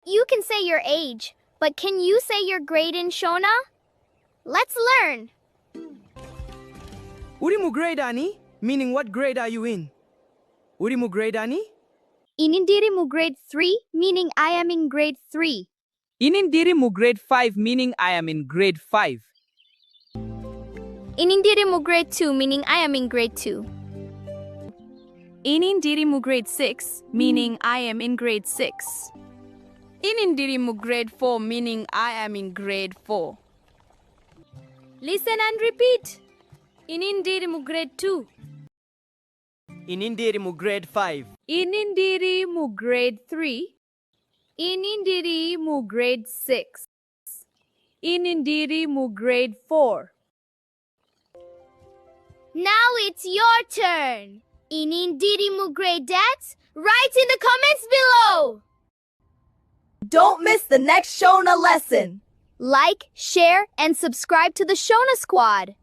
You can say your age, but can you say your grade in Shona? Let's learn. Uri muGrade ani? Meaning what grade are you in? Uri muGrade ani? Ndiri muGrade 3, meaning I am in grade 3. Ndiri muGrade 5, meaning I am in grade 5. Ndiri muGrade 2, meaning I am in grade 2. Ndiri muGrade 6, meaning I am in grade 6. Ndiri muGrade 4, meaning I am in grade 4. Listen and repeat. Ndiri muGrade 2. Ndiri muGrade 5. Ndiri muGrade 3. Ndiri muGrade 6. Ndiri muGrade 4. Now it's your turn. Ndiri muGrade dads, write in the comments below. Don't miss the next Shona lesson. Like, share, and subscribe to the Shona Squad.